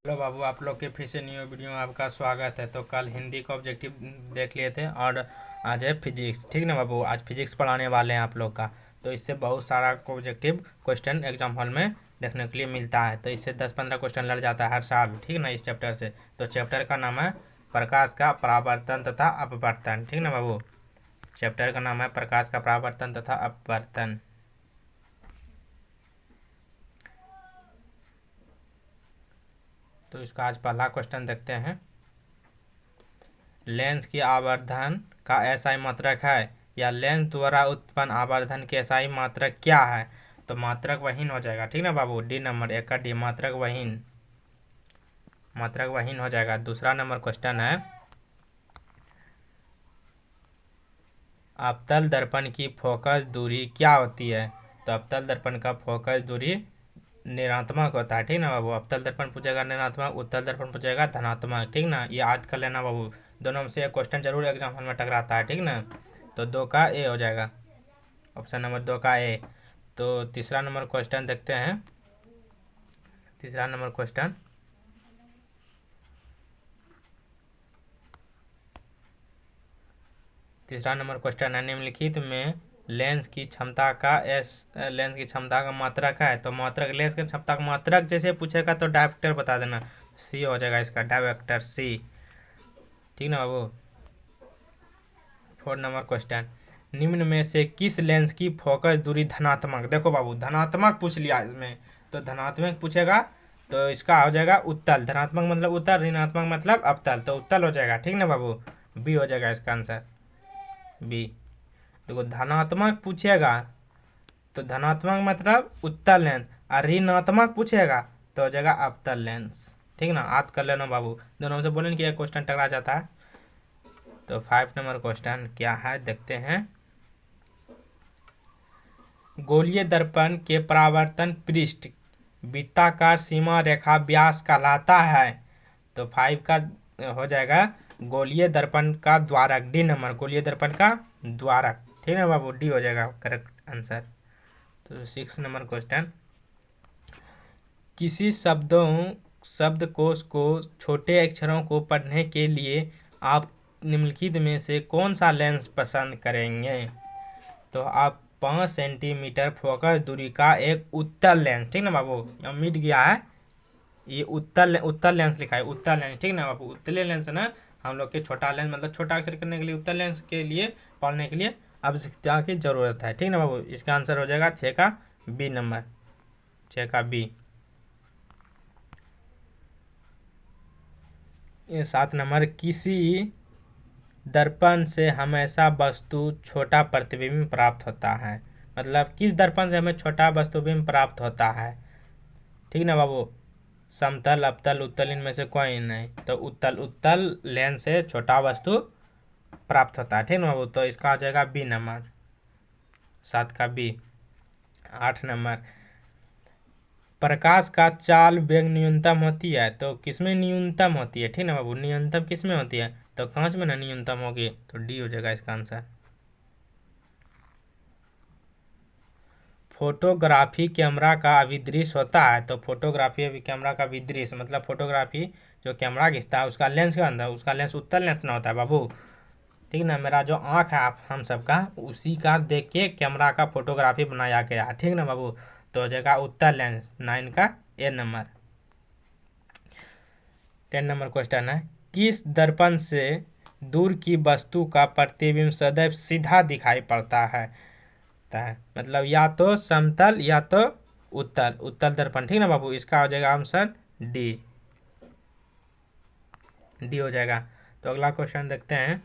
Hello बाबू, आप लोग के फिर से न्यू वीडियो में आपका स्वागत है। तो कल हिंदी का ऑब्जेक्टिव देख लिए थे और आज है फिजिक्स। ठीक ना बाबू, आज फिजिक्स पढ़ाने वाले हैं आप लोग का। तो इससे बहुत सारा ऑब्जेक्टिव क्वेश्चन एग्जाम हॉल में देखने के लिए मिलता है। तो इससे 10-15 क्वेश्चन लड़ जाता है हर साल, ठीक ना, इस चैप्टर से। तो चैप्टर का नाम है प्रकाश का परावर्तन तथा अपवर्तन। ठीक ना बाबू, चैप्टर का नाम है प्रकाश का परावर्तन तथा अपवर्तन। तो इसका आज पहला क्वेश्चन देखते हैं। लेंस की आवर्धन का एसआई मात्रक है या लेंस द्वारा उत्पन्न आवर्धन के एसआई मात्रक क्या है? तो मात्रक वहीन हो जाएगा। ठीक ना बाबू, डी नंबर एक का डी, मात्रक वहीन, मात्रक वहीन हो जाएगा। दूसरा नंबर क्वेश्चन है, अवतल दर्पण की फोकस दूरी क्या होती है? तो अवतल दर्पण का फोकस दूरी ऋणात्मक होता है। ठीक ना बाबू, अवतल दर्पण पूछेगा ऋणात्मक, उत्तल दर्पण पूछेगा धनात्मक। ठीक ना, ये याद कर लेना बाबू, दोनों में से एक क्वेश्चन जरूर एग्जाम हॉल में टकराता है। ठीक ना, तो 2 का ए हो जाएगा, ऑप्शन नंबर 2 का ए। तो तीसरा नंबर क्वेश्चन देखते हैं। तीसरा नंबर क्वेश्चन, है निम्नलिखित में लेंस की क्षमता का मात्रक है। तो मात्रक, लेंस की क्षमता का मात्रक जैसे पूछेगा तो डायवेक्टर बता देना, सी हो जाएगा इसका, डायवेक्टर सी। ठीक ना बाबू। 4 नंबर क्वेश्चन, निम्न में से किस लेंस की फोकस दूरी धनात्मक? देखो बाबू, धनात्मक पूछ लिया इसमें, तो धनात्मक पूछेगा तो इसका हो जाएगा उत्तल। धनात्मक मतलब उत्तल, ऋणात्मक मतलब अवतल, तो उत्तल हो जाएगा। ठीक ना बाबू, बी हो जाएगा इसका आंसर, बी। देखो धनात्मक पूछेगा तो धनात्मक मतलब उत्तल लेंस, और ऋणात्मक पूछेगा तो हो जाएगा अवतल लेंस। ठीक ना, याद कर लेना बाबू, दोनों से बोलेंगे कि एक क्वेश्चन टकरा जाता है। तो 5 नंबर क्वेश्चन क्या है देखते हैं। गोलीय दर्पण के परावर्तन पृष्ठ वृत्ताकार सीमा रेखा व्यास कहलाता है। तो 5 का हो जाएगा गोलीय दर्पण का द्वारक, डी नंबर, गोलीय दर्पण का द्वारक। ठीक है बाबू, डी हो जाएगा करेक्ट आंसर। तो 6 नंबर क्वेश्चन, किसी शब्दकोश को छोटे अक्षरों को पढ़ने के लिए आप निम्नलिखित में से कौन सा लेंस पसंद करेंगे? तो आप 5 सेंटीमीटर फोकस दूरी का एक उत्तल लेंस, ठीक ना बाबू, यहाँ मिट गया है, ये उत्तल लेंस लिखा है, उत्तल लेंस। ठीक ना बाबू, उत्तल लेंस ना हम लोग के छोटा लेंस मतलब छोटा अक्षर करने के लिए, उत्तल लेंस के लिए पढ़ने के लिए आवश्यकता की जरूरत है। ठीक ना बाबू, इसका आंसर हो जाएगा 6 का बी नंबर, 6 का बी। ये 7 नंबर, किसी दर्पण से हमेशा वस्तु छोटा प्रतिबिंब प्राप्त होता है। मतलब किस दर्पण से हमें छोटा वस्तुबिंब प्राप्त होता है? ठीक ना बाबू, समतल, अवतल, उत्तल, इनमें से कोई नहीं। तो उत्तल लेंस से छोटा वस्तु प्राप्त होता है। ठीक ना बाबू, तो इसका हो जाएगा बी नंबर, 7 का बी। 8 नंबर, प्रकाश का चाल वेग न्यूनतम होती है, तो किसमें न्यूनतम होती है? ठीक ना बाबू, न्यूनतम किसमें होती है? तो कांच में ना न्यूनतम होगी, तो डी हो जाएगा इसका आंसर। फोटोग्राफी कैमरा का अभिदृश्य होता है। तो फोटोग्राफी कैमरा का अभिदृश्य मतलब फोटोग्राफी जो कैमरा खींचता है उसका लेंस के अंदर, उसका लेंस उत्तल लेंस ना होता है बाबू। ठीक ना, मेरा जो आँख है आप हम सबका, उसी का देख के कैमरा का फोटोग्राफी बनाया गया है। ठीक ना बाबू, तो हो जाएगा उत्तल लेंस, 9 का ए नंबर। 10 नंबर क्वेश्चन है, किस दर्पण से दूर की वस्तु का प्रतिबिंब सदैव सीधा दिखाई पड़ता है? मतलब या तो समतल या तो उत्तल, उत्तल दर्पण। ठीक ना बाबू, इसका हो जाएगा आंसर डी, डी हो जाएगा। तो अगला क्वेश्चन देखते हैं।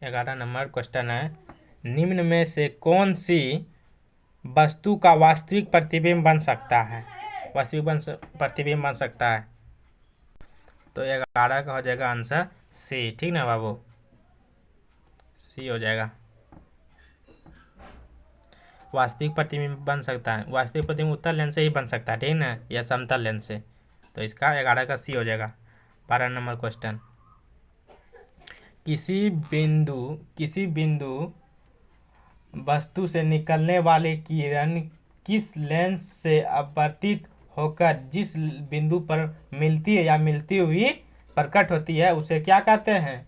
ग्यारह नंबर क्वेश्चन है, निम्न में से कौन सी वस्तु का वास्तविक प्रतिबिंब बन सकता है? प्रतिबिंब बन सकता है। तो 11 का हो जाएगा आंसर सी। ठीक ना बाबू, सी हो जाएगा, वास्तविक प्रतिबिंब बन सकता है। वास्तविक प्रतिबिंब उत्तल लेंस से ही बन सकता है, ठीक ना, या समतल लेंस से। तो इसका 11 का सी हो जाएगा। 12 नंबर क्वेश्चन, किसी बिंदु वस्तु से निकलने वाली किरण किस लेंस से अपवर्तित होकर जिस बिंदु पर मिलती है या मिलती हुई प्रकट होती है उसे क्या कहते हैं?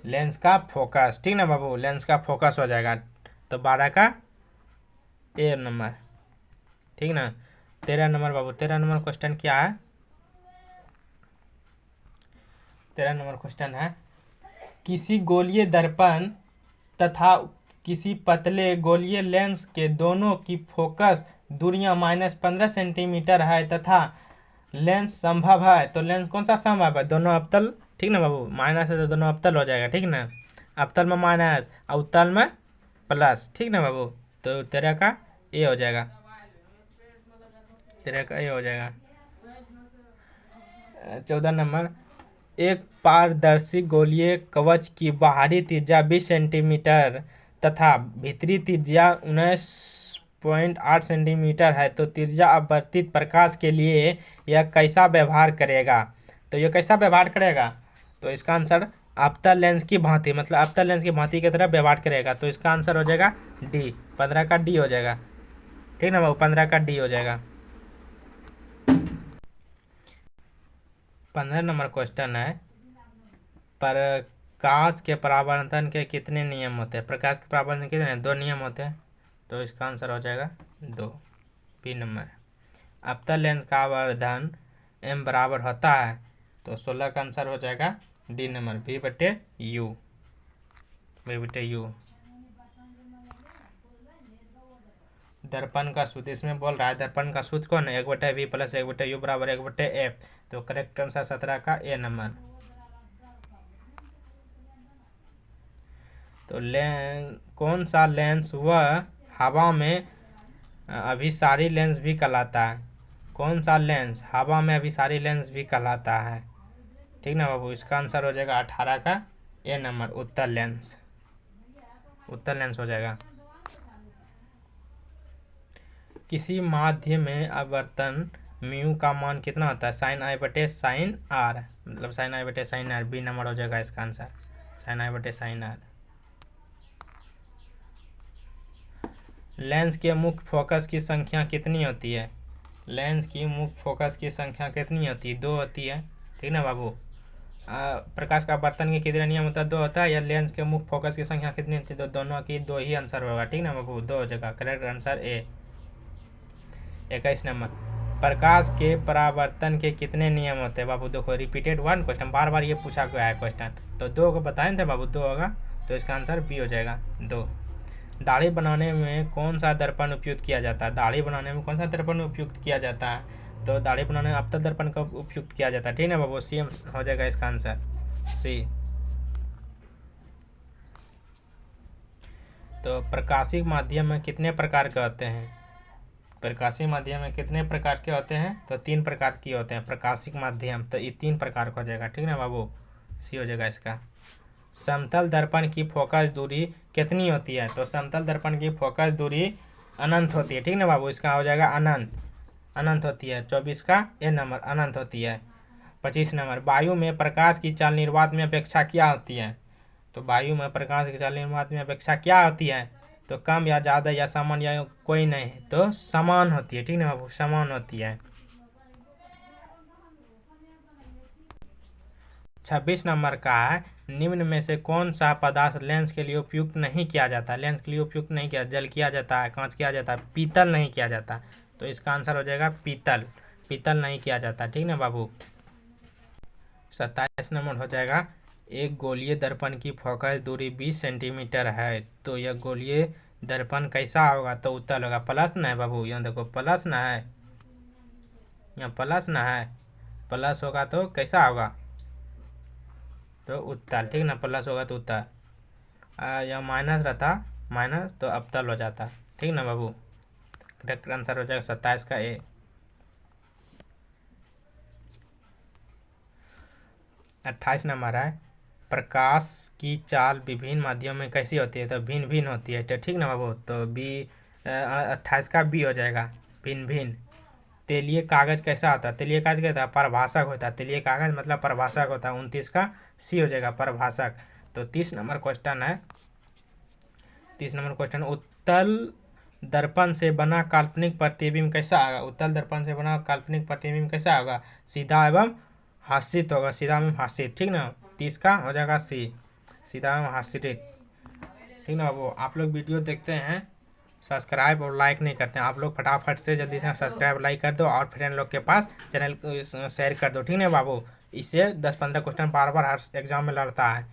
लेंस का फोकस। ठीक ना बाबू, लेंस का फोकस हो जाएगा। तो 12 का ए नंबर। ठीक ना। 13 नंबर बाबू, 13 नंबर क्वेश्चन क्या है? 13 नंबर क्वेश्चन है, किसी गोलीय दर्पण तथा किसी पतले गोलीय लेंस के दोनों की फोकस दूरियां -15 सेंटीमीटर है तथा लेंस संभव है। तो लेंस कौन सा संभव है? दोनों अवतल। ठीक ना बाबू, माइनस है तो दोनों अवतल हो जाएगा। ठीक ना, अवतल में माइनस और उत्तल में प्लस। ठीक ना बाबू, तो 13 का ए हो जाएगा। 13 का ए हो जाएगा। 14 नंबर, एक पारदर्शी गोलीय कवच की बाहरी त्रिज्या 20 सेंटीमीटर तथा भीतरी त्रिज्या 19.8 सेंटीमीटर है, तो त्रिज्या अपवर्तित प्रकाश के लिए यह कैसा व्यवहार करेगा? तो यह कैसा व्यवहार करेगा? तो इसका आंसर अवतल लेंस की भांति, मतलब अवतल लेंस की भांति की तरह व्यवहार करेगा। तो इसका आंसर हो जाएगा डी, 15 का डी हो जाएगा। ठीक ना बाबू, 15 का डी हो जाएगा। 15 नंबर क्वेश्चन है, प्रकाश के परावर्तन के कितने नियम होते हैं? प्रकाश के परावर्तन कितने हैं? 2 नियम होते हैं। तो इसका आंसर हो जाएगा 2, बी नंबर। अवतल लेंस का आवर्धन m बराबर होता है, तो 16 का आंसर हो जाएगा डी नंबर, v/u, v/u। दर्पण का सूत्र इसमें बोल रहा है, दर्पण का सूत्र कौन है? 1/v + 1/u बराबर 1/f। तो करेक्ट आंसर 17 का ए नंबर। तो कौन सा लेंस वह हवा में अभिसारी लेंस भी कहलाता है? कौन सा लेंस हवा में अभिसारी लेंस भी कहलाता है? ठीक ना बाबू, इसका आंसर हो जाएगा 18 का ए नंबर, उत्तल लेंस। उत्तल लेंस हो जाएगा। किसी माध्य में आवर्तन म्यू का मान कितना होता है? sin i/sin r, मतलब sin i/sin r, B number हो जाएगा इसका answer, sin i/sin r। Lens के मुख्य फोकस की संख्या कितनी होती है? लेंस की मुख्य फोकस की संख्या कितनी होती है? 2 होती है। ठीक ना बाबू, प्रकाश का अपवर्तन के कितने नियम होता है? 2 होता है। या लेंस के मुख्य फोकस की संख्या कितनी होती है? तो दोनों की 2 ही आंसर होगा। ठीक ना बाबू, 2 हो जाएगा। Correct answer A. 21 नंबर, प्रकाश के परावर्तन के कितने नियम होते हैं? बाबू देखो, रिपीटेड 1 क्वेश्चन, बार बार ये पूछा गया है क्वेश्चन। तो 2 को बताए थे बाबू, 2 होगा। तो इसका आंसर बी हो जाएगा, 2। दाढ़ी बनाने में कौन सा दर्पण उपयुक्त किया जाता है? दाढ़ी बनाने में कौन सा दर्पण उपयुक्त किया जाता है? तो दाढ़ी बनाने में अवतल दर्पण का उपयुक्त किया जाता है। ठीक है बाबू, सी हो जाएगा इसका आंसर, सी। तो प्रकाशिक माध्यम में कितने प्रकार के होते हैं? प्रकाशिक माध्यम में कितने प्रकार के होते हैं? तो 3 प्रकार के होते हैं प्रकाशिक माध्यम। तो ये 3 प्रकार का हो जाएगा। ठीक है बाबू, सी हो जाएगा इसका। समतल दर्पण की फोकस दूरी कितनी होती है? तो समतल दर्पण की फोकस दूरी अनंत होती है। ठीक ना बाबू, इसका हो जाएगा अनंत, अनंत होती है। 24 का ए नंबर, अनंत होती है। 25 नंबर, वायु में प्रकाश की चाल निर्वात में अपेक्षा क्या होती है? तो वायु में प्रकाश की चाल निर्वात में अपेक्षा क्या होती है? तो कम या ज़्यादा या समान या कोई नहीं, तो समान होती है। ठीक ना बाबू, समान होती है। 26 नंबर का है, निम्न में से कौन सा पदार्थ लेंस के लिए उपयुक्त नहीं किया जाता? लेंस के लिए उपयुक्त नहीं किया, जल किया जाता है, कांच किया जाता है, पीतल नहीं किया जाता। तो इसका आंसर हो जाएगा पीतल, पीतल नहीं किया जाता। ठीक ना बाबू। 27 नंबर हो जाएगा, एक गोलीय दर्पण की फोकस दूरी 20 सेंटीमीटर है, तो यह गोलीय दर्पण कैसा होगा? तो उत्तल होगा। प्लस ना है बाबू, यहाँ देखो प्लस ना है, यहाँ प्लस ना है, प्लस होगा तो कैसा होगा? तो उत्तल। ठीक ना, प्लस होगा तो उत्तल, या माइनस रहता माइनस तो अवतल हो जाता। ठीक ना बाबू, करेक्ट आंसर हो जाएगा 27 का ए। 28 नंबर है, प्रकाश की चाल विभिन्न माध्यमों में कैसी होती है? तो भिन्न भिन्न होती है। तो ठीक ना बाबू, तो बी 28 का बी हो जाएगा, भिन्न भिन्न। तेलीय कागज कैसा होता है? तेलीय कागज क्या होता है? परिभाषक होता है। तेलीय कागज मतलब परिभाषक होता है। 29 का सी हो जाएगा, परिभाषक। तो 30 नंबर क्वेश्चन है। 30 नंबर क्वेश्चन, उत्तल दर्पण से बना काल्पनिक प्रतिबिंब कैसा होगा? उत्तल दर्पण से बना काल्पनिक प्रतिबिंब कैसा होगा? सीधा एवं हास्यित होगा, सीधा एवं हास्यित, ठीक ना। 30 का हो जाएगा सी, सीधा एवं हास्यित, ठीक ना। वो आप लोग वीडियो देखते हैं, सब्सक्राइब और लाइक नहीं करते हैं, आप लोग फटाफट से जल्दी से सब्सक्राइब लाइक कर दो और फ्रेंड लोग के पास चैनल को शेयर कर दो, ठीक ना बाबू। इससे 10-15 क्वेश्चन बार बार हर एग्जाम में लड़ता है।